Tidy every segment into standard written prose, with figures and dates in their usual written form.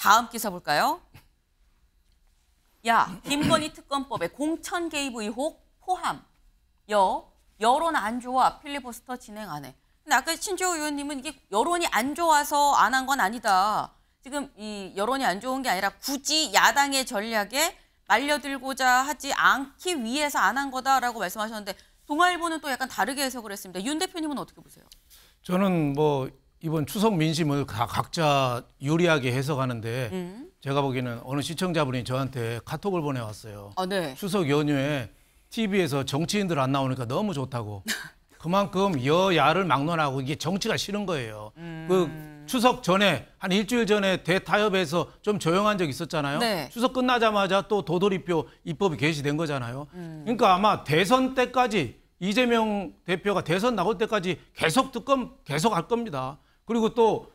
다음 기사 볼까요? 야, 김건희 특검법에 공천 개입 의혹 포함. 여론 안 좋아. 필리버스터 진행 안 해. 근데 아까 신주호 의원님은 이게 여론이 안 좋아서 안 한 건 아니다. 지금 이 여론이 안 좋은 게 아니라 굳이 야당의 전략에 말려들고자 하지 않기 위해서 안 한 거다라고 말씀하셨는데 동아일보는 또 약간 다르게 해석을 했습니다. 윤 대표님은 어떻게 보세요? 저는 뭐 이번 추석 민심을 각자 유리하게 해석하는데 제가 보기에는 어느 시청자분이 저한테 카톡을 보내왔어요. 네. 추석 연휴에 TV에서 정치인들 안 나오니까 너무 좋다고. 그만큼 여야를 막론하고 이게 정치가 싫은 거예요. 그 추석 전에 한 일주일 전에 대타협에서 좀 조용한 적 있었잖아요. 네. 추석 끝나자마자 또 도돌이표 입법이 개시된 거잖아요. 그러니까 아마 대선 때까지 이재명 대표가 대선 나올 때까지 계속 특검 계속 할 겁니다. 그리고 또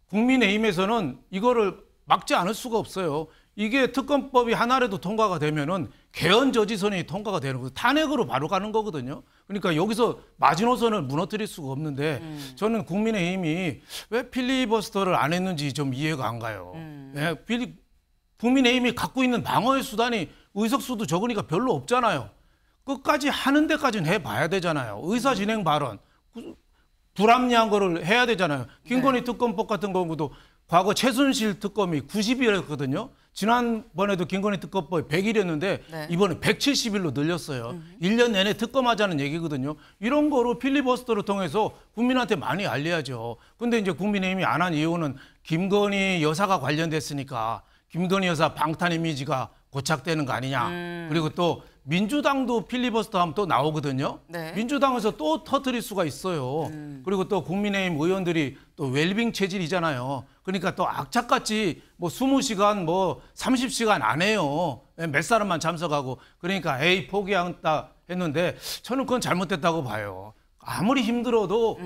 국민의힘에서는 이거를 막지 않을 수가 없어요. 이게 특검법이 하나라도 통과가 되면은 개헌 저지선이 통과가 되는 거예요. 탄핵으로 바로 가는 거거든요. 그러니까 여기서 마지노선을 무너뜨릴 수가 없는데 저는 국민의힘이 왜 필리버스터를 안 했는지 좀 이해가 안 가요. 네, 국민의힘이 갖고 있는 방어의 수단이 의석수도 적으니까 별로 없잖아요. 끝까지 하는 데까지는 해봐야 되잖아요. 의사진행 발언, 불합리한 거를 해야 되잖아요. 김건희 특검법 같은 경우도 과거 최순실 특검이 90일이었거든요. 지난번에도 김건희 특검법이 100일이었는데 이번에 170일로 늘렸어요. 1년 내내 특검하자는 얘기거든요. 이런 거로 필리버스터를 통해서 국민한테 많이 알려야죠. 근데 이제 국민의힘이 안 한 이유는 김건희 여사가 관련됐으니까 김건희 여사 방탄 이미지가 고착되는 거 아니냐. 그리고 또 민주당도 필리버스터 하면 또 나오거든요. 네. 민주당에서 또 터뜨릴 수가 있어요. 그리고 또 국민의힘 의원들이 또 웰빙 체질이잖아요. 그러니까 또 악착같이 뭐 20시간 뭐 30시간 안 해요. 몇 사람만 참석하고. 그러니까 에이 포기한다 했는데 저는 그건 잘못됐다고 봐요. 아무리 힘들어도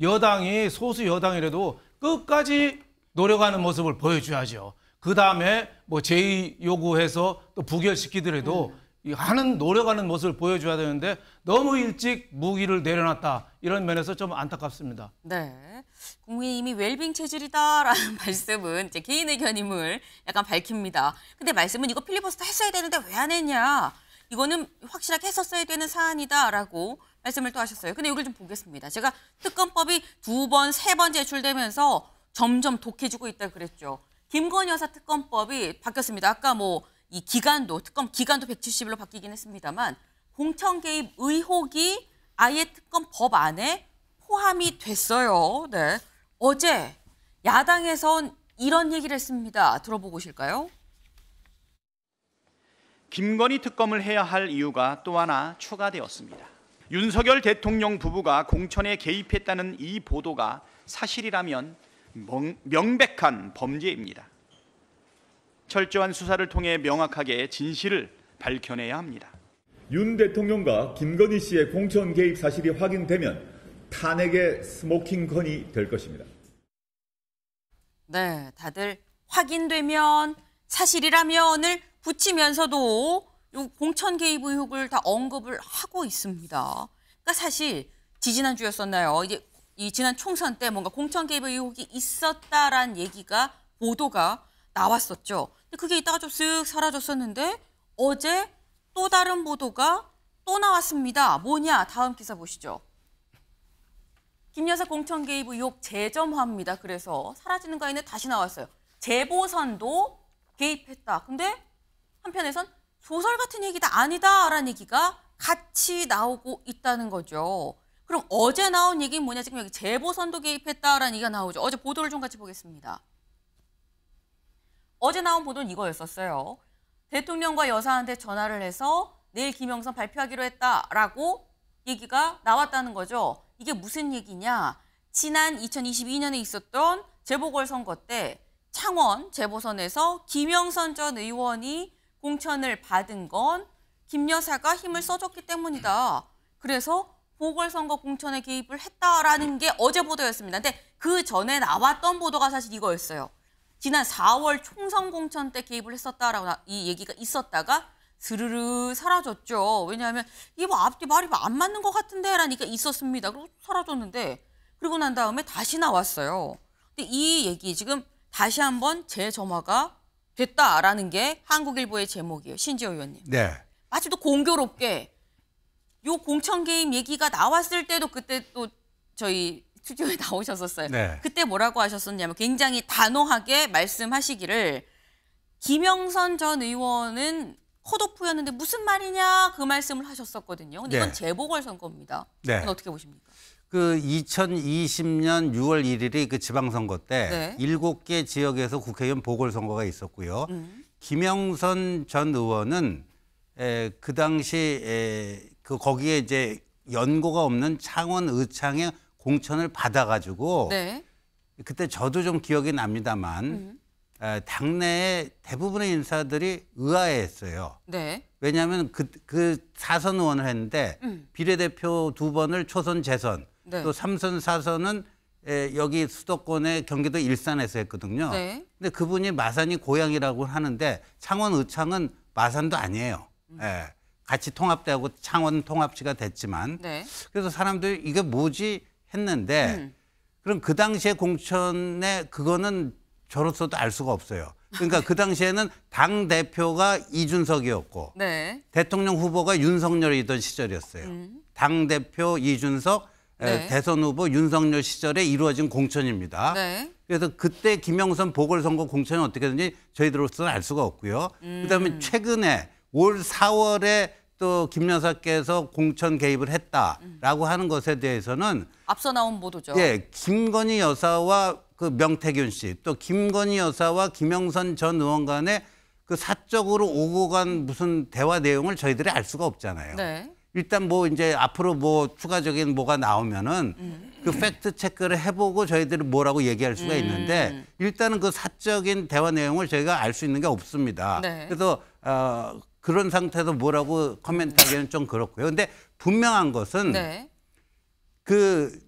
여당이 소수 여당이라도 끝까지 노력하는 모습을 보여줘야죠. 그다음에 뭐 제의 요구해서 또 부결시키더라도 하는 노력하는 모습을 보여줘야 되는데 너무 일찍 무기를 내려놨다. 이런 면에서 좀 안타깝습니다. 네, 국민의힘이 웰빙 체질이다라는 말씀은 제 개인 의견임을 약간 밝힙니다. 근데 말씀은 이거 필리버스터 했어야 되는데 왜 안 했냐. 이거는 확실하게 했었어야 되는 사안이다라고 말씀을 또 하셨어요. 근데 이걸 좀 보겠습니다. 제가 특검법이 2번, 3번 제출되면서 점점 독해지고 있다고 그랬죠. 김건희 여사 특검법이 바뀌었습니다. 아까 뭐 이 기간도 특검 기간도 170일로 바뀌긴 했습니다만 공천 개입 의혹이 아예 특검법 안에 포함이 됐어요. 네. 어제 야당에선 이런 얘기를 했습니다. 들어보고 오실까요? 김건희 특검을 해야 할 이유가 또 하나 추가되었습니다. 윤석열 대통령 부부가 공천에 개입했다는 이 보도가 사실이라면 명백한 범죄입니다. 철저한 수사를 통해 명확하게 진실을 밝혀내야 합니다. 윤 대통령과 김건희 씨의 공천 개입 사실이 확인되면 탄핵의 스모킹건이 될 것입니다. 네, 다들 확인되면 사실이라면을 붙이면서도 요 공천 개입 의혹을 다 언급을 하고 있습니다. 그러니까 사실 지지난주였었나요? 이제 이 지난 총선 때 뭔가 공천 개입 의혹이 있었다란 얘기가 보도가 나왔었죠. 근데 그게 이따가 좀 쓱 사라졌었는데 어제 또 다른 보도가 또 나왔습니다. 뭐냐? 다음 기사 보시죠. 김 여사 공천 개입 의혹 재점화입니다. 그래서 사라지는 거 아니네 다시 나왔어요. 재보선도 개입했다. 근데 한편에선 소설 같은 얘기다 아니다라는 얘기가 같이 나오고 있다는 거죠. 그럼 어제 나온 얘기는 뭐냐? 지금 여기 재보선도 개입했다라는 얘기가 나오죠. 어제 보도를 좀 같이 보겠습니다. 어제 나온 보도는 이거였었어요. 대통령과 여사한테 전화를 해서 내일 김영선 발표하기로 했다라고 얘기가 나왔다는 거죠. 이게 무슨 얘기냐? 지난 2022년에 있었던 재보궐선거 때 창원 재보선에서 김영선 전 의원이 공천을 받은 건 김 여사가 힘을 써줬기 때문이다. 그래서 보궐선거 공천에 개입을 했다라는 게 어제 보도였습니다. 근데 그 전에 나왔던 보도가 사실 이거였어요. 지난 4월 총선 공천 때 개입을 했었다라고 이 얘기가 있었다가 스르르 사라졌죠. 왜냐하면 이게 뭐 앞뒤 말이 안 맞는 것 같은데라는 얘기가 있었습니다. 그리고 사라졌는데 그리고 난 다음에 다시 나왔어요. 근데 이 얘기 지금 다시 한번 재점화가 됐다라는 게 한국일보의 제목이에요. 신지호 의원님. 네. 마치도 공교롭게 요 공천 개입 얘기가 나왔을 때도 그때 또 저희 스튜디오에 나오셨었어요. 네. 그때 뭐라고 하셨었냐면 굉장히 단호하게 말씀하시기를 김영선 전 의원은 컷오프였는데 무슨 말이냐 그 말씀을 하셨었거든요. 근데 이건 네. 재보궐선거입니다. 네. 이건 어떻게 보십니까? 그 2020년 6월 1일이 그 지방선거 때 네. 7개 지역에서 국회의원 보궐선거가 있었고요. 김영선 전 의원은 그 당시 그 거기에 이제 연고가 없는 창원 의창의 공천을 받아가지고 네. 그때 저도 좀 기억이 납니다만 당내에 대부분의 인사들이 의아해했어요. 네. 왜냐하면 그 4선 의원을 했는데 비례대표 2번을 초선 재선 네. 또 3선 4선은 여기 수도권의 경기도 일산에서 했거든요. 네. 근데 그분이 마산이 고향이라고 하는데 창원 의창은 마산도 아니에요. 예. 같이 통합되고 창원 통합시가 됐지만 네. 그래서 사람들이 이게 뭐지 했는데 그럼 그 당시에 공천에 그거는 저로서도 알 수가 없어요. 그러니까 그 당시에는 당 대표가 이준석이었고 네. 대통령 후보가 윤석열이던 시절이었어요. 당 대표 이준석, 네. 대선 후보 윤석열 시절에 이루어진 공천입니다. 네. 그래서 그때 김영선 보궐선거 공천이 어떻게 되는지 저희들로서는 알 수가 없고요. 그다음에 최근에 올 4월에 또 김 여사께서 공천 개입을 했다라고 하는 것에 대해서는 앞서 나온 보도죠. 예, 김건희 여사와 그 명태균 씨, 또 김건희 여사와 김영선 전 의원 간에 그 사적으로 오고 간 무슨 대화 내용을 저희들이 알 수가 없잖아요. 네. 일단 뭐 이제 앞으로 뭐 추가적인 뭐가 나오면은 그 팩트 체크를 해보고 저희들이 뭐라고 얘기할 수가 있는데 일단은 그 사적인 대화 내용을 저희가 알 수 있는 게 없습니다. 네. 그래서 그런 상태에서 뭐라고 코멘트하기는 좀 그렇고요. 근데 분명한 것은 네. 그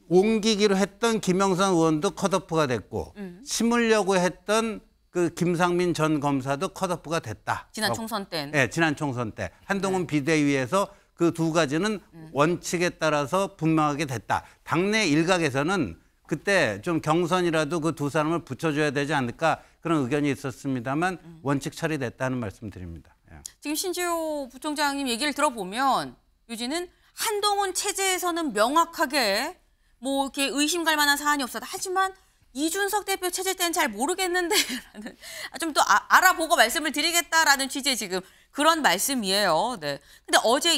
옮기기로 했던 김영선 의원도 컷오프가 됐고 심으려고 했던 그 김상민 전 검사도 컷오프가 됐다. 지난 총선 때. 네, 지난 총선 때 한동훈 비대위에서 그 두 가지는 원칙에 따라서 분명하게 됐다. 당내 일각에서는 그때 좀 경선이라도 그 두 사람을 붙여줘야 되지 않을까 그런 의견이 있었습니다만 원칙 처리됐다는 말씀드립니다. 예. 지금 신지호 부총장님 얘기를 들어보면 요지는 한동훈 체제에서는 명확하게 뭐 이렇게 의심 갈 만한 사안이 없었다. 하지만 이준석 대표 체제 때는 잘 모르겠는데라는 좀 더 알아보고 말씀을 드리겠다라는 취지의 지금 그런 말씀이에요. 네. 근데 어제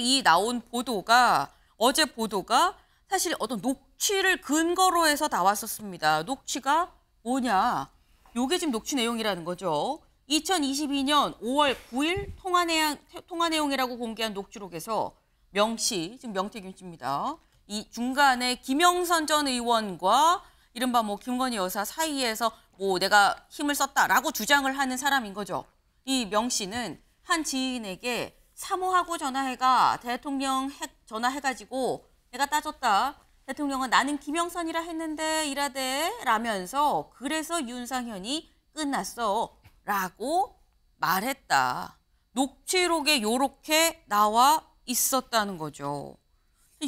어제 보도가 사실 어떤 녹취를 근거로 해서 나왔었습니다. 녹취가 뭐냐? 요게 지금 녹취 내용이라는 거죠. 2022년 5월 9일 통화 내용이라고 공개한 녹취록에서 명 씨, 지금 명태균 씨입니다. 이 중간에 김영선 전 의원과 이른바 뭐 김건희 여사 사이에서 뭐 내가 힘을 썼다라고 주장을 하는 사람인 거죠. 이 명 씨는 한 지인에게 사모하고 전화해가 대통령 전화해가지고 내가 따졌다. 대통령은 나는 김영선이라 했는데 이라대 라면서 그래서 윤상현이 끝났어 라고 말했다. 녹취록에 요렇게 나와 있었다는 거죠.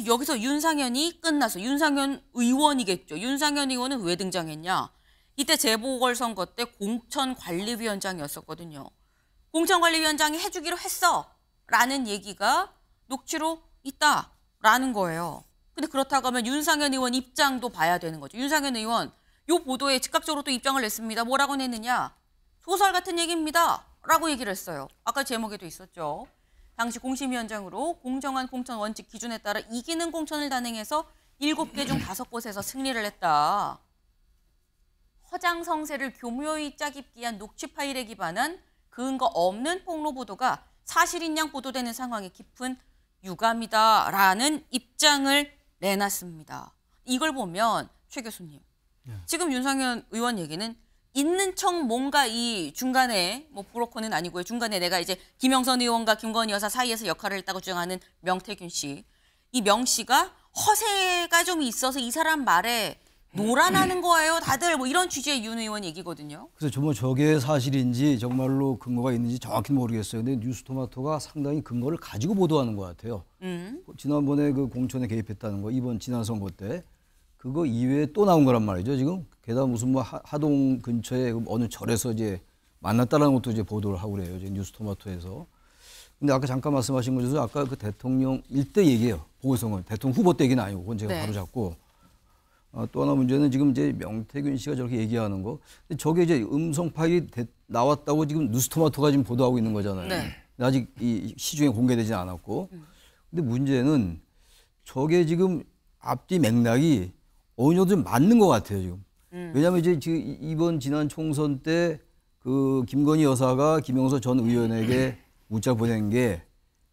여기서 윤상현이 끝났어. 윤상현 의원이겠죠. 윤상현 의원은 왜 등장했냐. 이때 재보궐선거 때 공천관리위원장이었었거든요. 공천관리위원장이 해주기로 했어 라는 얘기가 녹취로 있다라는 거예요. 근데 그렇다고 하면 윤상현 의원 입장도 봐야 되는 거죠. 윤상현 의원 요 보도에 즉각적으로 또 입장을 냈습니다. 뭐라고 냈느냐. 소설 같은 얘기입니다. 라고 얘기를 했어요. 아까 제목에도 있었죠. 당시 공심위원장으로 공정한 공천 원칙 기준에 따라 이기는 공천을 단행해서 7개 중 5곳에서 승리를 했다. 허장성세를 교묘히 짜깁기 한 녹취 파일에 기반한 근거 없는 폭로 보도가 사실인 양 보도되는 상황에 깊은 유감이다라는 입장을 내놨습니다. 이걸 보면 최 교수님, 지금 윤상현 의원 얘기는 있는 척 뭔가 이 중간에 뭐 브로커는 아니고요. 중간에 내가 이제 김영선 의원과 김건희 여사 사이에서 역할을 했다고 주장하는 명태균 씨. 이 명 씨가 허세가 좀 있어서 이 사람 말에 노란하는 거예요. 다들 뭐 이런 취지의 윤 의원 얘기거든요. 그래서 정말 저게 사실인지 정말로 근거가 있는지 정확히 모르겠어요. 근데 뉴스토마토가 상당히 근거를 가지고 보도하는 것 같아요. 지난번에 그 공천에 개입했다는 거, 이번 지난 선거 때 그거 이외에 또 나온 거란 말이죠. 지금 게다가 무슨 뭐 하동 근처에 어느 절에서 이제 만났다라는 것도 이제 보도를 하고 그래요. 이제 뉴스토마토에서. 근데 아까 잠깐 말씀하신 것처럼 아까 그 대통령 일대 얘기예요. 보궐선거 대통령 후보 때 얘기는 아니고 그건 제가 네. 바로 잡고. 또 하나 문제는 지금 이제 명태균 씨가 저렇게 얘기하는 거. 근데 저게 이제 음성 파일이 나왔다고 지금 뉴스토마토가 지금 보도하고 있는 거잖아요. 네. 아직 이 시중에 공개되지 않았고. 근데 문제는 저게 지금 앞뒤 맥락이 어느 정도 좀 맞는 것 같아요, 지금. 왜냐하면 이제 이번 지난 총선 때 그 김건희 여사가 김영선 전 의원에게 문자 보낸 게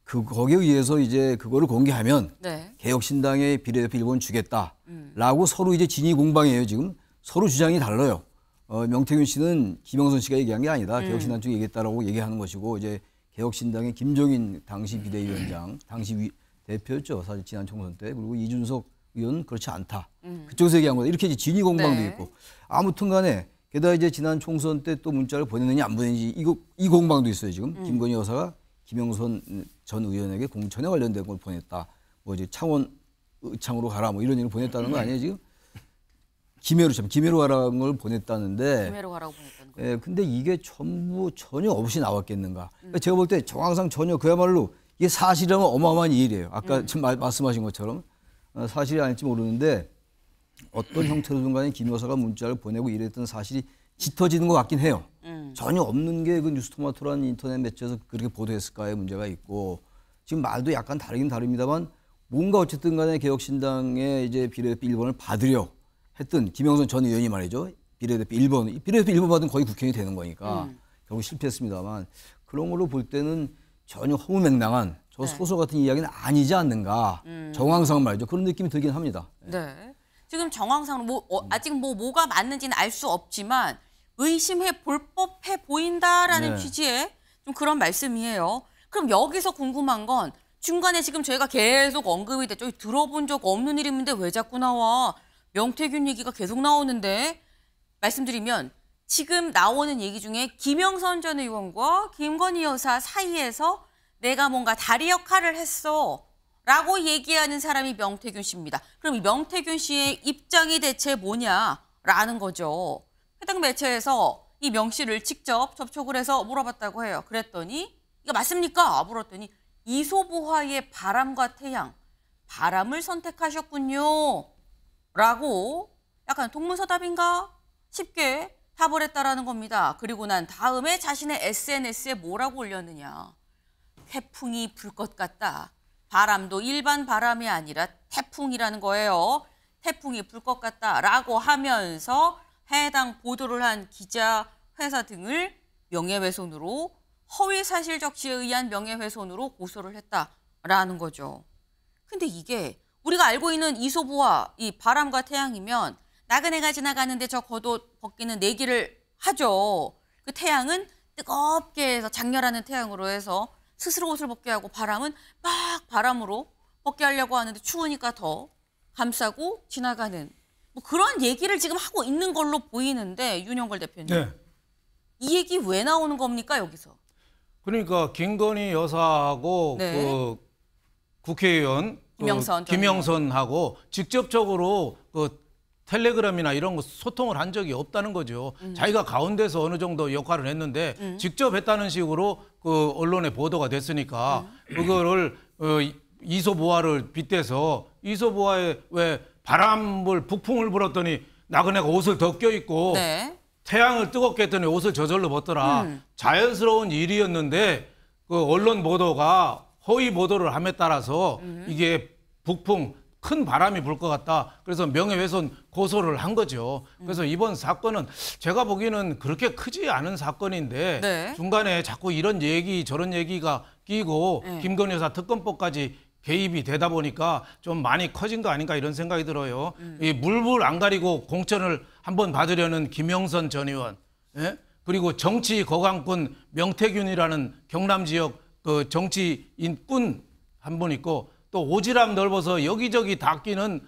거기에 의해서 이제 그거를 공개하면 네. 개혁신당의 비례대표 1번 주겠다라고 서로 이제 진위 공방이에요, 지금. 서로 주장이 달라요. 명태균 씨는 김영선 씨가 얘기한 게 아니다. 개혁신당 쪽에 얘기했다라고 얘기하는 것이고 이제 개혁신당의 김종인 당시 비대위원장, 당시 대표였죠. 사실 지난 총선 때. 그리고 이준석 의원은 그렇지 않다. 그쪽에서 얘기한 거다. 이렇게 이제 진위 공방도 네. 있고. 아무튼 간에 게다가 이제 지난 총선 때 또 문자를 보냈느냐 안 보냈는지 이 공방도 있어요, 지금. 김건희 여사가 김영선 전 의원에게 공천에 관련된 걸 보냈다. 뭐 이제 창원 의창으로 가라 뭐 이런 일을 보냈다는 거 아니에요, 지금? 김해로 가라는 걸 보냈다는데. 김해로 가라고 보냈다는 거. 예, 근데 이게 전혀 없이 나왔겠는가. 그러니까 제가 볼 때 정황상 전혀 그야말로 이게 사실이라면 어마어마한 일이에요. 아까 지금 말씀하신 것처럼 사실이 아닐지 모르는데 어떤 형태로든 간에 김 여사가 문자를 보내고 이랬던 사실이 짙어지는 것 같긴 해요. 전혀 없는 게 그 뉴스토마토라는 인터넷 매체에서 그렇게 보도했을까의 문제가 있고 지금 말도 약간 다르긴 다릅니다만 뭔가 어쨌든 간에 개혁신당의 이제 비례대표 1번을 받으려 했던 김영선 전 의원이 말이죠. 비례대표 1번 받으면 거의 국회의원이 되는 거니까 결국 실패했습니다만 그런 걸로 볼 때는 전혀 허무맹랑한 저 소설 같은 이야기는 아니지 않는가. 정황상 말이죠. 그런 느낌이 들긴 합니다. 네. 지금 정황상으로 아직 뭐가 맞는지는 알 수 없지만 의심해 볼 법해 보인다라는 네. 취지의 좀 그런 말씀이에요. 그럼 여기서 궁금한 건 중간에 지금 저희가 계속 언급이 됐죠. 들어본 적 없는 이름인데 왜 자꾸 나와? 명태균 얘기가 계속 나오는데 말씀드리면 지금 나오는 얘기 중에 김영선 전 의원과 김건희 여사 사이에서 내가 뭔가 다리 역할을 했어 라고 얘기하는 사람이 명태균 씨입니다. 그럼 이 명태균 씨의 입장이 대체 뭐냐라는 거죠. 해당 매체에서 이 명 씨를 직접 접촉을 해서 물어봤다고 해요. 그랬더니 이거 맞습니까? 물었더니 이소부화의 바람과 태양, 바람을 선택하셨군요 라고 약간 동문서답인가 쉽게 답을 했다라는 겁니다. 그리고 난 다음에 자신의 SNS에 뭐라고 올렸느냐. 태풍이 불 것 같다. 바람도 일반 바람이 아니라 태풍이라는 거예요. 태풍이 불 것 같다라고 하면서 해당 보도를 한 기자, 회사 등을 명예훼손으로 허위 사실 적시에 의한 명예훼손으로 고소를 했다라는 거죠. 근데 이게 우리가 알고 있는 이소부와 이 바람과 태양이면 나그네가 지나가는데 저 겉옷 벗기는 내기를 하죠. 그 태양은 뜨겁게 해서 장렬하는 태양으로 해서 스스로 옷을 벗게 하고 바람은 막 바람으로 벗게 하려고 하는데 추우니까 더 감싸고 지나가는 뭐 그런 얘기를 지금 하고 있는 걸로 보이는데 윤영걸 대표님. 네. 이 얘기 왜 나오는 겁니까 여기서? 그러니까 김건희 여사하고 네. 그 국회의원 김영선하고 직접적으로 그 텔레그램이나 이런 거 소통을 한 적이 없다는 거죠. 자기가 가운데서 어느 정도 역할을 했는데 직접 했다는 식으로 그 언론에 보도가 됐으니까 그거를 이소부화를 빗대서 이소부화에 왜 바람을 북풍을 불었더니 나그네가 옷을 더 껴입고 네. 태양을 뜨겁게 했더니 옷을 저절로 벗더라. 자연스러운 일이었는데 그 언론 보도가 허위 보도를 함에 따라서 이게 북풍 큰 바람이 불 것 같다. 그래서 명예훼손 고소를 한 거죠. 그래서 이번 사건은 제가 보기에는 그렇게 크지 않은 사건인데 네. 중간에 자꾸 이런 얘기 저런 얘기가 끼고 네. 김건희 여사 특검법까지 개입이 되다 보니까 좀 많이 커진 거 아닌가 이런 생각이 들어요. 이 물불 안 가리고 공천을 한번 받으려는 김영선 전 의원, 예? 그리고 정치 거강꾼 명태균이라는 경남 지역 그 정치인꾼 한 분 있고 또 오지랖 넓어서 여기저기 다 끼는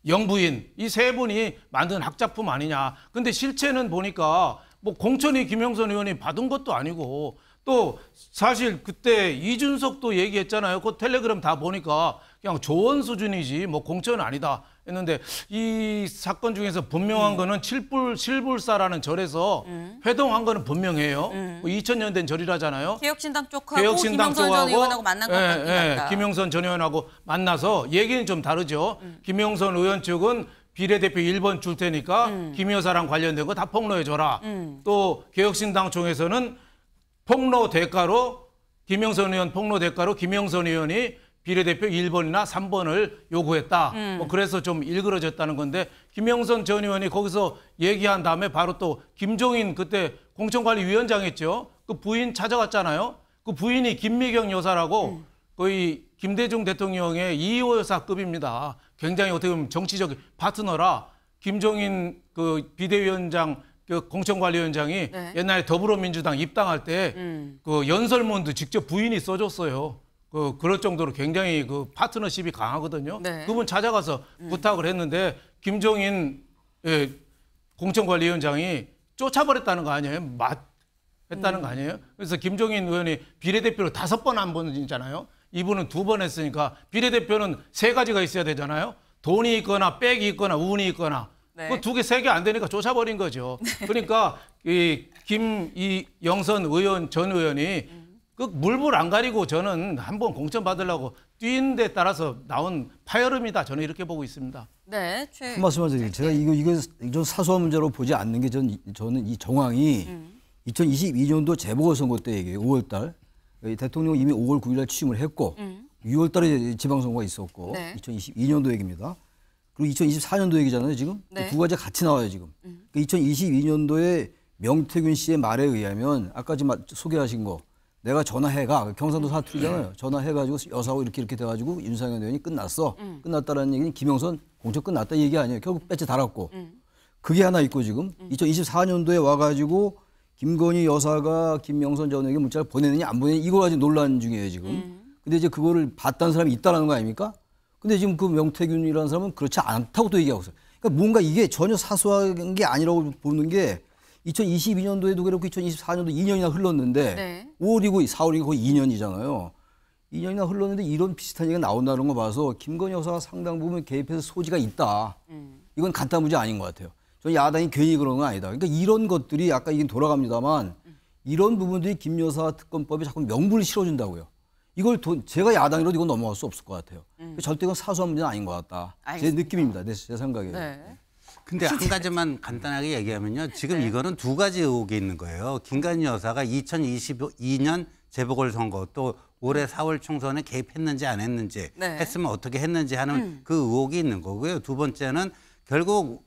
영부인 이 세 분이 만든 학작품 아니냐. 근데 실체는 보니까 뭐 공천이 김영선 의원이 받은 것도 아니고 또 사실 그때 이준석도 얘기했잖아요. 그 텔레그램 다 보니까 그냥 조언 수준이지 뭐 공천은 아니다. 했는데 이 사건 중에서 분명한 거는 칠불사라는 절에서 회동한 거는 분명해요. 2000년 된 절이라잖아요. 개혁신당 쪽하고 김영선 전 의원하고 만난 것 같다. 김영선 전 의원하고 만나서 얘기는 좀 다르죠. 김영선 의원 측은 비례대표 1번 줄 테니까 김 여사랑 관련된 거 다 폭로해줘라. 또 개혁신당 쪽에서는 폭로 대가로 김영선 의원 폭로 대가로 김영선 의원이 비례대표 1번이나 3번을 요구했다. 뭐 그래서 좀 일그러졌다는 건데 김영선 전 의원이 거기서 얘기한 다음에 바로 또 김종인 그때 공천관리위원장했죠. 그 부인 찾아갔잖아요. 그 부인이 김미경 여사라고 거의 김대중 대통령의 2호 여사급입니다. 굉장히 어떻게 보면 정치적 파트너라. 김종인 그 비대위원장 그 공천관리위원장이 네. 옛날에 더불어민주당 입당할 때 그 연설문도 직접 부인이 써줬어요. 그럴 정도로 굉장히 그 파트너십이 강하거든요. 네. 그분 찾아가서 부탁을 했는데 김종인 공천관리위원장이 쫓아버렸다는 거 아니에요? 했다는 거 아니에요? 그래서 김종인 의원이 비례대표를 5번 한 번이잖아요. 이분은 2번 했으니까 비례대표는 3가지가 있어야 되잖아요. 돈이 있거나 백이 있거나 운이 있거나 네. 그 2개, 3개 안 되니까 쫓아버린 거죠. 그러니까 이 김영선 의원 전 의원이 그 물불 안 가리고 저는 한번 공천 받으려고 뛴 데 따라서 나온 파열음이다. 저는 이렇게 보고 있습니다. 네, 한 말씀만 드릴게요. 제가 이거 좀 사소한 문제로 보지 않는 게 저는 이 정황이 2022년도 재보궐선거 때 얘기해요. 5월 달. 대통령 이미 5월 9일 날 취임을 했고 6월 달에 지방선거가 있었고 네. 2022년도 얘기입니다. 그리고 2024년도 얘기잖아요, 지금. 네. 두 가지가 같이 나와요, 지금. 2022년도에 명태균 씨의 말에 의하면 아까 지금 소개하신 거 내가 전화해가 경상도 사투리잖아요. 전화해가지고 여사하고 이렇게 돼가지고 윤상현 의원이 끝났어. 끝났다라는 얘기는 김영선 공천 끝났다 얘기 아니에요. 결국 배치 달았고. 그게 하나 있고 지금 2024년도에 와가지고 김건희 여사가 김영선 전 의원에게 문자를 보내느냐 안 보내느냐 이거 가지고 논란 중이에요 지금. 근데 이제 그거를 봤다는 사람이 있다는 거 아닙니까? 근데 지금 그 명태균이라는 사람은 그렇지 않다고 또 얘기하고 있어요. 그러니까 뭔가 이게 전혀 사소한 게 아니라고 보는 게 2022년도에도 그렇고 2024년도 2년이나 흘렀는데 네. 5월이고 4월이고 거의 2년이잖아요. 2년이나 흘렀는데 이런 비슷한 얘기가 나온다는 거 봐서 김건희 여사가 상당 부분 개입해서 소지가 있다. 이건 간단한 문제 아닌 것 같아요. 저는 야당이 괜히 그런 건 아니다. 그러니까 이런 것들이 아까 이긴 돌아갑니다만 이런 부분들이 김 여사 특검법에 자꾸 명분을 실어준다고요. 이걸 제가 야당이라도 이건 넘어갈 수 없을 것 같아요. 절대 이건 사소한 문제는 아닌 것 같다. 알겠습니다. 제 느낌입니다. 제 생각에. 네. 근데 한 가지만 간단하게 얘기하면요. 지금 이거는 2가지 의혹이 있는 거예요. 김건희 여사가 2022년 재보궐선거 또 올해 4월 총선에 개입했는지 안 했는지 네. 했으면 어떻게 했는지 하는 그 의혹이 있는 거고요. 2번째는 결국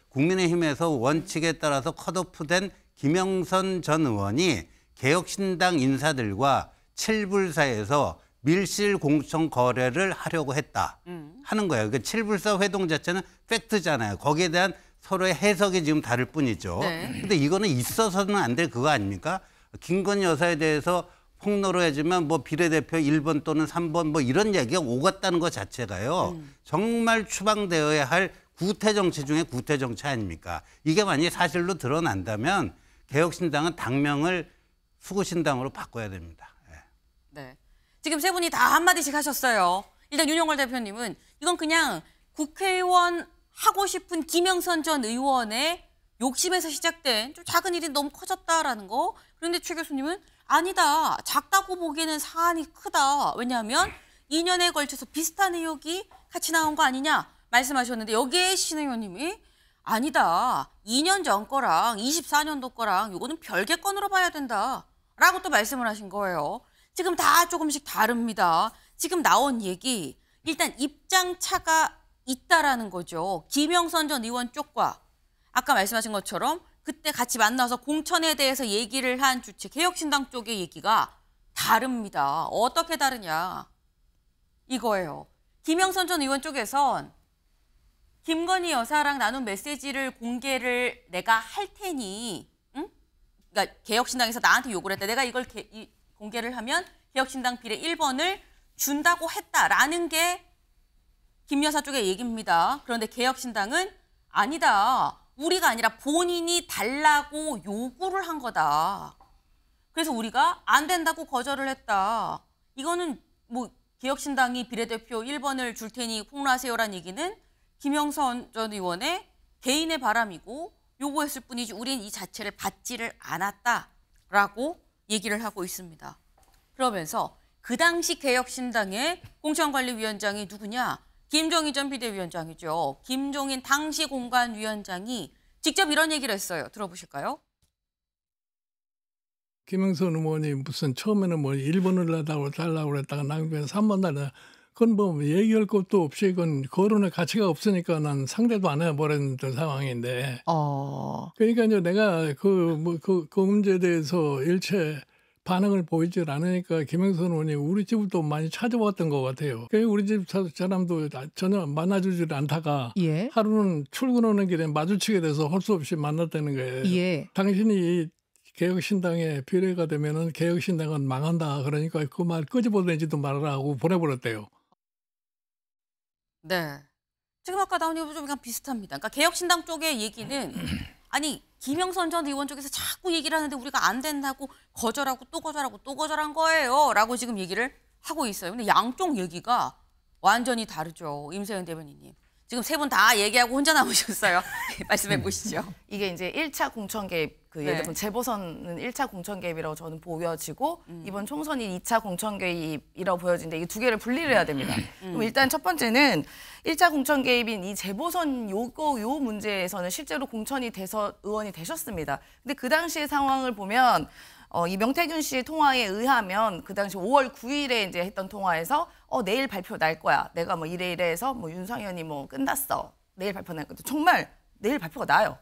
국민의힘에서 원칙에 따라서 컷오프된 김영선 전 의원이 개혁신당 인사들과 칠불사에서 밀실 공천 거래를 하려고 했다 하는 거예요. 그 칠불사 회동 자체는 팩트잖아요. 거기에 대한 서로의 해석이 지금 다를 뿐이죠. 네. 근데 이거는 있어서는 안 될 그거 아닙니까? 김건희 여사에 대해서 폭로로 해주면 뭐 비례대표 1번 또는 3번 뭐 이런 얘기가 오갔다는 것 자체가요. 정말 추방되어야 할 구태 정치 중에 구태 정치 아닙니까? 이게 만약에 사실로 드러난다면 개혁신당은 당명을 수구신당으로 바꿔야 됩니다. 네. 지금 세 분이 다 한마디씩 하셨어요. 일단 윤영걸 대표님은 이건 그냥 국회의원 하고 싶은 김영선 전 의원의 욕심에서 시작된 좀 작은 일이 너무 커졌다라는 거. 그런데 최 교수님은 아니다. 작다고 보기에는 사안이 크다. 왜냐하면 2년에 걸쳐서 비슷한 의혹이 같이 나온 거 아니냐 말씀하셨는데 여기에 신 의원님이 아니다. 2년 전 거랑 24년도 거랑 이거는 별개 건으로 봐야 된다. 라고 또 말씀을 하신 거예요. 지금 다 조금씩 다릅니다. 지금 나온 얘기 일단 입장차가 있다라는 거죠. 김영선 전 의원 쪽과 아까 말씀하신 것처럼 그때 같이 만나서 공천에 대해서 얘기를 한 주체 개혁신당 쪽의 얘기가 다릅니다. 어떻게 다르냐 이거예요. 김영선 전 의원 쪽에선 김건희 여사랑 나눈 메시지를 공개를 내가 할 테니 응? 그러니까 개혁신당에서 나한테 요구를 했다. 내가 이걸 공개를 하면 개혁신당 비례 1번을 준다고 했다라는 게 김 여사 쪽의 얘기입니다. 그런데 개혁신당은 아니다. 우리가 아니라 본인이 달라고 요구를 한 거다. 그래서 우리가 안 된다고 거절을 했다. 이거는 뭐 개혁신당이 비례대표 1번을 줄 테니 폭로하세요라는 얘기는 김영선 전 의원의 개인의 바람이고 요구했을 뿐이지 우린 이 자체를 받지를 않았다라고 얘기를 하고 있습니다. 그러면서 그 당시 개혁신당의 공천관리위원장이 누구냐? 김종인 전 비대위원장이죠. 김종인 당시 공관위원장이 직접 이런 얘기를 했어요. 들어보실까요? 김영선 의원이 무슨 처음에는 뭐 1번을 달라고 그랬다가 나중에 3번 달라. 그건 뭐 얘기할 것도 없이 그건 거론의 가치가 없으니까 난 상대도 안 해버렸던 상황인데. 그러니까 이제 내가 그 문제에 대해서 일체 반응을 보이질 않으니까 김영선 의원이 우리 집을 또 많이 찾아왔던 것 같아요. 그러니까 우리 집 사람도 전혀 만나주질 않다가 예. 하루는 출근하는 길에 마주치게 돼서 할 수 없이 만났다는 거예요. 예. 당신이 개혁신당에 비례가 되면은 개혁신당은 망한다. 그러니까 그 말 끄집어내지도 말아라 하고 보내버렸대요. 네. 지금 아까 나온 얘기도 좀 비슷합니다. 그러니까 개혁신당 쪽의 얘기는 아니 김영선 전 의원 쪽에서 자꾸 얘기를 하는데 우리가 안 된다고 거절하고 또 거절하고 또 거절한 거예요. 라고 지금 얘기를 하고 있어요. 근데 양쪽 얘기가 완전히 다르죠. 임세현 대변인님. 지금 세 분 다 얘기하고 혼자 남으셨어요. 말씀해 보시죠. 이게 이제 1차 공천 개입, 예를 네. 들면 재보선은 1차 공천 개입이라고 저는 보여지고 이번 총선이 2차 공천 개입이라고 보여지는데 이 두 개를 분리를 해야 됩니다. 그럼 일단 첫 번째는 1차 공천 개입인 이 재보선 요 문제에서는 실제로 공천이 돼서 의원이 되셨습니다. 근데 그 당시의 상황을 보면 이 명태균 씨의 통화에 의하면 그 당시 5월 9일에 이제 했던 통화에서 내일 발표 날 거야. 내가 뭐 이래 해서 뭐 윤상현이 뭐 끝났어. 내일 발표 날 거야. 정말 내일 발표가 나요.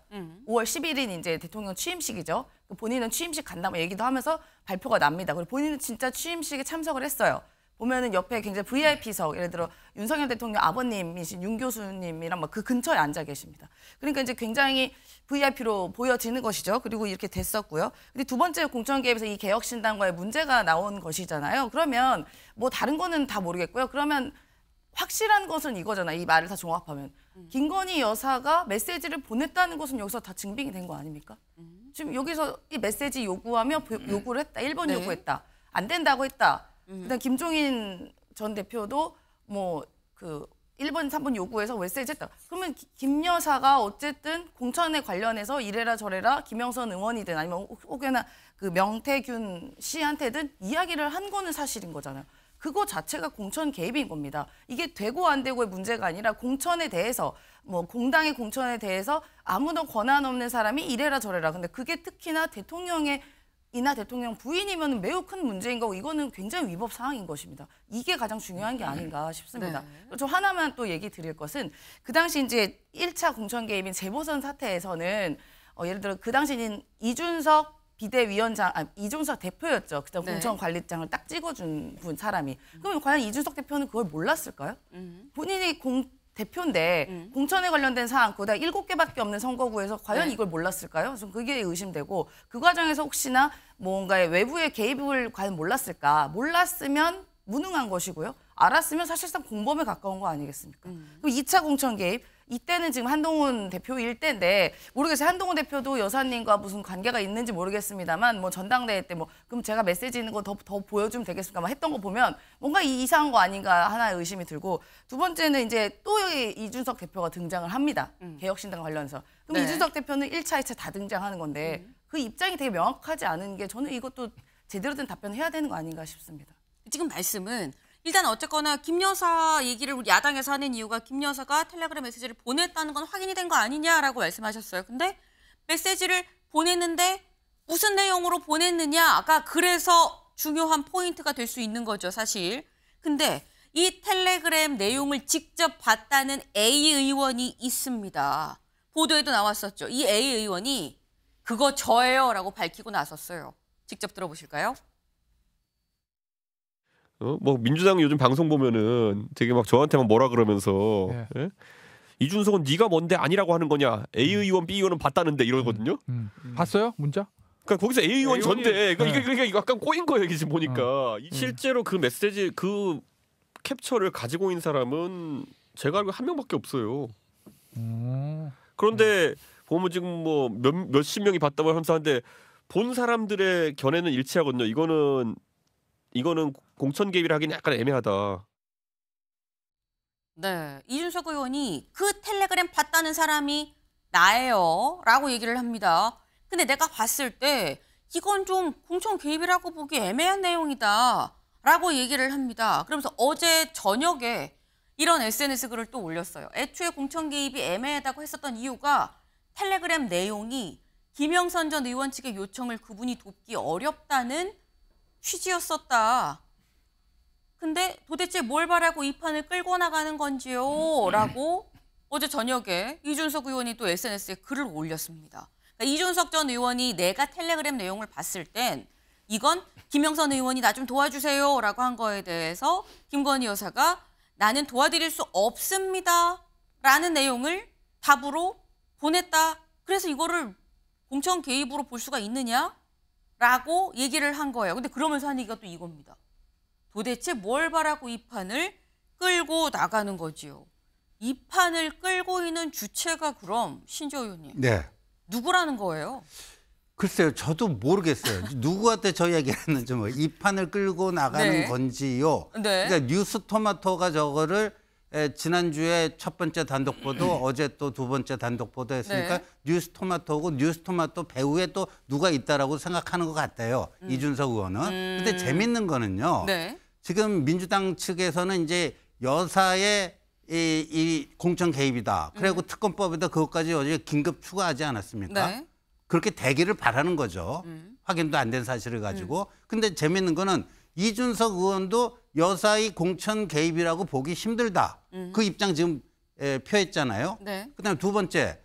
5월 10일인 이제 대통령 취임식이죠. 본인은 취임식 간다고 얘기도 하면서 발표가 납니다. 그리고 본인은 진짜 취임식에 참석을 했어요. 보면은 옆에 굉장히 VIP석, 예를 들어 윤석열 대통령 아버님이신 윤 교수님이랑 막 그 근처에 앉아 계십니다. 그러니까 이제 굉장히 VIP로 보여지는 것이죠. 그리고 이렇게 됐었고요. 근데 두 번째 공천 개입에서 이 개혁신당과의 문제가 나온 것이잖아요. 그러면 뭐 다른 거는 다 모르겠고요. 그러면 확실한 것은 이거잖아요. 이 말을 다 종합하면. 김건희 여사가 메시지를 보냈다는 것은 여기서 다 증빙이 된 거 아닙니까? 지금 여기서 이 메시지 요구하며 요구를 했다. 1번 네. 요구했다. 안 된다고 했다. 그다음 김종인 전 대표도 뭐 그 1번, 3번 요구해서 메시지 했다. 그러면 김 여사가 어쨌든 공천에 관련해서 이래라 저래라 김영선 의원이든 아니면 혹여나 그 명태균 씨한테든 이야기를 한 거는 사실인 거잖아요. 그거 자체가 공천 개입인 겁니다. 이게 되고 안 되고의 문제가 아니라 공천에 대해서 뭐 공당의 공천에 대해서 아무도 권한 없는 사람이 이래라 저래라. 근데 그게 특히나 대통령이나 대통령 부인이면 매우 큰 문제인 거고 이거는 굉장히 위법 사항인 것입니다. 이게 가장 중요한 게 아닌가 싶습니다. 네. 저 하나만 또 얘기 드릴 것은 그 당시 이제 1차 공천 개입인 재보선 사태에서는 예를 들어 그 당시는 이준석 비대위원장, 이준석 대표였죠. 그다음 네. 공천관리장을 딱 찍어준 사람이. 그럼 과연 이준석 대표는 그걸 몰랐을까요? 본인이 대표인데 공천에 관련된 사안, 그다음 7개밖에 없는 선거구에서 과연 네. 이걸 몰랐을까요? 좀 그게 의심되고 그 과정에서 혹시나 뭔가의 외부의 개입을 과연 몰랐을까? 몰랐으면 무능한 것이고요. 알았으면 사실상 공범에 가까운 거 아니겠습니까? 그럼 2차 공천 개입, 이때는 지금 한동훈 대표일 때인데 모르겠어요. 한동훈 대표도 여사님과 무슨 관계가 있는지 모르겠습니다만 뭐 전당대회 때 뭐 그럼 제가 메시지 있는 거 더 보여주면 되겠습니까? 막 했던 거 보면 뭔가 이상한 거 아닌가 하나의 의심이 들고 두 번째는 이제 또 이준석 대표가 등장을 합니다. 개혁신당 관련해서. 그럼 네. 이준석 대표는 1차, 2차 다 등장하는 건데 그 입장이 되게 명확하지 않은 게 저는 이것도 제대로 된 답변을 해야 되는 거 아닌가 싶습니다. 지금 말씀은 일단 어쨌거나 김 여사 얘기를 우리 야당에서 하는 이유가 김 여사가 텔레그램 메시지를 보냈다는 건 확인이 된 거 아니냐라고 말씀하셨어요. 근데 메시지를 보냈는데 무슨 내용으로 보냈느냐? 아까 그래서 중요한 포인트가 될 수 있는 거죠, 사실. 근데 이 텔레그램 내용을 직접 봤다는 A 의원이 있습니다. 보도에도 나왔었죠. 이 A 의원이 그거 저예요라고 밝히고 나섰어요. 직접 들어보실까요? 뭐 민주당 요즘 방송 보면은 되게 막 저한테만 뭐라 그러면서 예? 이준석은 네가 뭔데 아니라고 하는 거냐? A 의원, B 의원은 봤다는데 이러거든요. 봤어요? 문자? 그러니까 거기서 A 의원 전데 네. 이거 약간 꼬인 거예요. 이게 지금 보니까 실제로 그 메시지 그 캡처를 가지고 있는 사람은 제가 알고 한 명밖에 없어요. 그런데 보면 지금 뭐 몇십 명이 봤다고 하면서 하는데 본 사람들의 견해는 일치하거든요. 이거는 공천 개입을 하기는 약간 애매하다. 네, 이준석 의원이 그 텔레그램 봤다는 사람이 나예요 라고 얘기를 합니다. 근데 내가 봤을 때 이건 좀 공천 개입이라고 보기 애매한 내용이다 라고 얘기를 합니다. 그러면서 어제 저녁에 이런 SNS 글을 또 올렸어요. 애초에 공천 개입이 애매하다고 했었던 이유가 텔레그램 내용이 김영선 전 의원 측의 요청을 그분이 돕기 어렵다는 취지였었다. 근데 도대체 뭘 바라고 이 판을 끌고 나가는 건지요? 라고 어제 저녁에 이준석 의원이 또 SNS에 글을 올렸습니다. 그러니까 이준석 전 의원이 내가 텔레그램 내용을 봤을 땐 이건 김영선 의원이 나 좀 도와주세요 라고 한 거에 대해서 김건희 여사가 나는 도와드릴 수 없습니다 라는 내용을 답으로 보냈다. 그래서 이거를 공천 개입으로 볼 수가 있느냐? 라고 얘기를 한 거예요. 근데 그러면서 한 얘기가 또 이겁니다. 도대체 뭘 바라고 이 판을 끌고 나가는 거지요? 이 판을 끌고 있는 주체가 그럼 신지호 의원님 네. 누구라는 거예요? 글쎄요, 저도 모르겠어요. 누구한테 저 얘기를 했는지 뭐 이 판을 끌고 나가는 네. 건지요. 네. 그러니까 뉴스토마토가 저거를 지난주에 첫 번째 단독 보도, 어제 또 두 번째 단독 보도 했으니까 네. 뉴스토마토고 뉴스토마토 배후에 또 누가 있다라고 생각하는 것 같아요. 이준석 의원은. 근데 재밌는 거는요. 네. 지금 민주당 측에서는 이제 여사의 이 공천 개입이다. 그리고 특검법에다 그것까지 어제 긴급 추가하지 않았습니까? 네. 그렇게 되기를 바라는 거죠. 확인도 안 된 사실을 가지고. 근데 재밌는 거는 이준석 의원도 여사의 공천 개입이라고 보기 힘들다. 그 입장 지금 표했잖아요. 네. 그다음에 두 번째,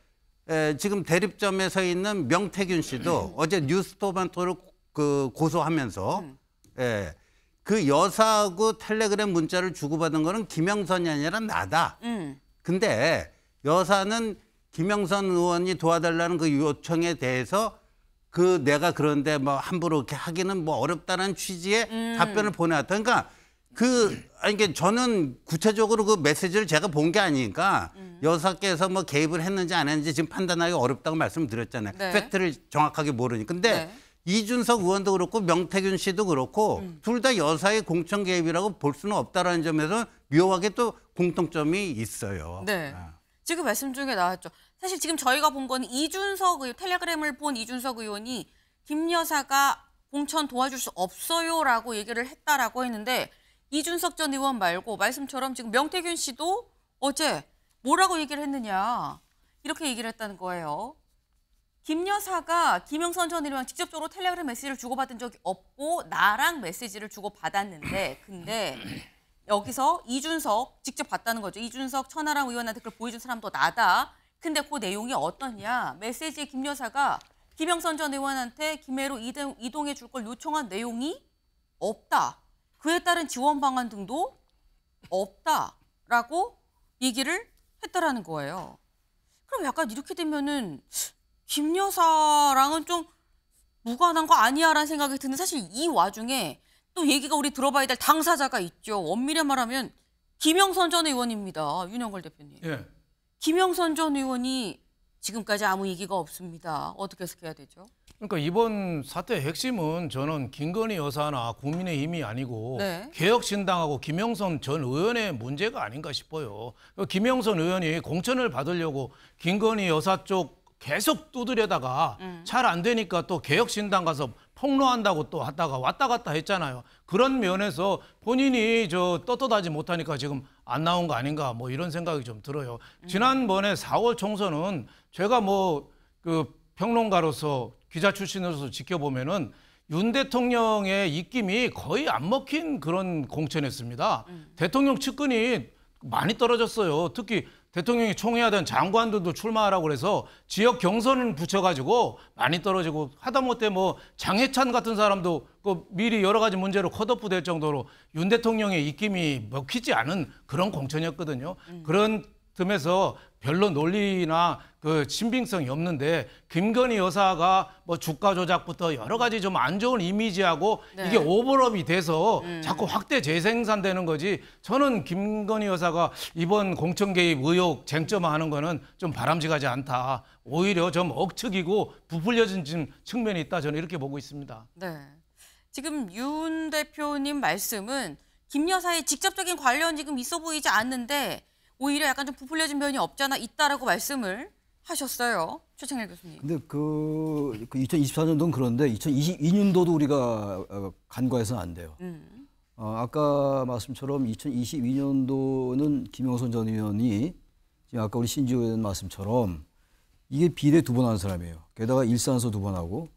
지금 대립점에 서 있는 명태균 씨도 어제 뉴스토마토를 고소하면서 그 여사하고 텔레그램 문자를 주고받은 거는 김영선이 아니라 나다. 근데 여사는 김영선 의원이 도와달라는 그 요청에 대해서 그 내가 그런데 뭐 함부로 이렇게 하기는 뭐 어렵다는 취지의 답변을 보내왔다. 그러니까 이게 저는 구체적으로 그 메시지를 제가 본 게 아니니까 여사께서 뭐 개입을 했는지 안 했는지 지금 판단하기 어렵다고 말씀드렸잖아요. 네. 팩트를 정확하게 모르니까. 근데 네. 이준석 의원도 그렇고 명태균 씨도 그렇고 둘 다 여사의 공천 개입이라고 볼 수는 없다라는 점에서 묘하게 또 공통점이 있어요. 네. 지금 말씀 중에 나왔죠. 사실 지금 저희가 본 건 텔레그램을 본 이준석 의원이 김 여사가 공천 도와줄 수 없어요라고 얘기를 했다라고 했는데 이준석 전 의원 말고 말씀처럼 지금 명태균 씨도 어제 뭐라고 얘기를 했느냐 이렇게 얘기를 했다는 거예요. 김 여사가 김영선 전 의원이랑 직접적으로 텔레그램 메시지를 주고받은 적이 없고 나랑 메시지를 주고받았는데 근데 여기서 이준석 직접 봤다는 거죠. 이준석 천하람 의원한테 그걸 보여준 사람도 나다. 근데 그 내용이 어떠냐. 메시지에 김 여사가 김영선 전 의원한테 김해로 이동해 줄 걸 요청한 내용이 없다. 그에 따른 지원 방안 등도 없다라고 얘기를 했다라는 거예요. 그럼 약간 이렇게 되면은 김 여사랑은 좀 무관한 거 아니야라는 생각이 드는데 사실 이 와중에 또 얘기가 우리 들어봐야 될 당사자가 있죠. 엄밀히 말하면 김영선 전 의원입니다. 윤영걸 대표님. 예. 김영선 전 의원이 지금까지 아무 얘기가 없습니다. 어떻게 해석해야 되죠? 그러니까 이번 사태의 핵심은 저는 김건희 여사나 국민의힘이 아니고 네. 개혁신당하고 김영선 전 의원의 문제가 아닌가 싶어요. 김영선 의원이 공천을 받으려고 김건희 여사 쪽 계속 두드려다가 잘 안 되니까 또 개혁신당 가서 폭로한다고 또 하다가 왔다 갔다 했잖아요. 그런 면에서 본인이 떳떳하지 못하니까 지금 안 나온 거 아닌가 뭐 이런 생각이 좀 들어요. 지난번에 4월 총선은 제가 그 평론가로서 기자 출신으로서 지켜보면은 윤 대통령의 입김이 거의 안 먹힌 그런 공천이었습니다. 대통령 측근이 많이 떨어졌어요. 특히 대통령이 총회하던 장관들도 출마하라고 그래서 지역 경선을 붙여가지고 많이 떨어지고 하다못해 장해찬 같은 사람도 미리 여러 가지 문제로 컷오프 될 정도로 윤 대통령의 입김이 먹히지 않은 그런 공천이었거든요. 그런 틈에서 별로 논리나 그 신빙성이 없는데 김건희 여사가 주가 조작부터 여러 가지 좀 안 좋은 이미지하고 네. 이게 오버랩이 돼서 자꾸 확대 재생산되는 거지. 저는 김건희 여사가 이번 공천 개입 의혹 쟁점화하는 거는 좀 바람직하지 않다. 오히려 좀 억측이고 부풀려진 측면이 있다. 저는 이렇게 보고 있습니다. 네. 지금 윤 대표님 말씀은 김 여사의 직접적인 관련 지금 있어 보이지 않는데 오히려 약간 좀 부풀려진 면이 없잖아 있다라고 말씀을 하셨어요. 최창렬 교수님. 근데 그 2024년도는 그런데 2022년도도 우리가 간과해서는 안 돼요. 아까 말씀처럼 2022년도는 김영선 전 의원이 지금 아까 우리 신지호 의원 말씀처럼 이게 비례 2번 한 사람이에요. 게다가 일산서 2번 하고.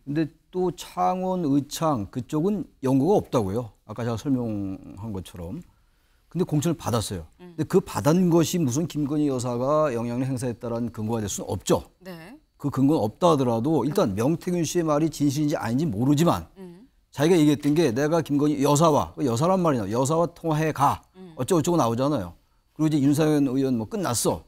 근데 또 창원, 의창 그쪽은 연고가 없다고요. 아까 제가 설명한 것처럼. 근데 공천을 받았어요. 근데 그 받은 것이 무슨 김건희 여사가 영향을 행사했다라는 근거가 될 수는 없죠. 네. 그 근거는 없다 하더라도 일단 명태균 씨의 말이 진실인지 아닌지 모르지만 자기가 얘기했던 게 내가 김건희 여사와 여사란 말이나 여사와 통화해 가 어쩌고저쩌고 나오잖아요. 그리고 이제 윤상현 의원 뭐 끝났어.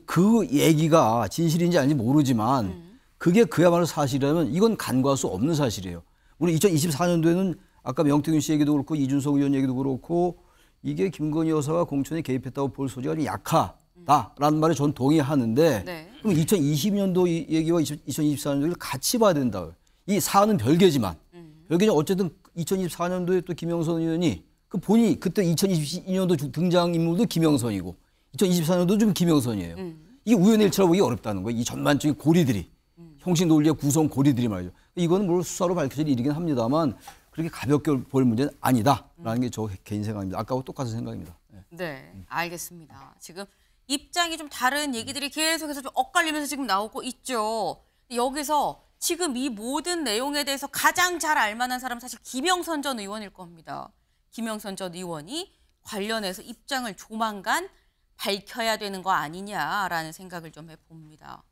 그 얘기가 진실인지 아닌지 모르지만 그게 그야말로 사실이라면 이건 간과할 수 없는 사실이에요. 우리 2024년도에는 아까 명태균 씨 얘기도 그렇고 이준석 의원 얘기도 그렇고 이게 김건희 여사가 공천에 개입했다고 볼 소지가 좀 약하다라는 말에 전 동의하는데 네. 그럼 2020년도 얘기와 2024년도를 같이 봐야 된다. 이 사안은 별개지만 별개지만 어쨌든 2024년도에 또 김영선 의원이 그 본인이 그때 2022년도 등장인물도 김영선이고 2024년도 좀 김영선이에요. 이게 우연일치라고 보기 어렵다는 거예요. 이 전반적인 고리들이 형식 논리의 구성 고리들이 말이죠. 이거는 뭘 수사로 밝혀질 일이긴 합니다만 그렇게 가볍게 볼 문제는 아니다라는 게 저 개인 생각입니다. 아까하고 똑같은 생각입니다. 네, 알겠습니다. 지금 입장이 좀 다른 얘기들이 계속해서 좀 엇갈리면서 지금 나오고 있죠. 여기서 지금 이 모든 내용에 대해서 가장 잘 알만한 사람은 사실 김영선 전 의원일 겁니다. 김영선 전 의원이 관련해서 입장을 조만간 밝혀야 되는 거 아니냐라는 생각을 좀 해봅니다.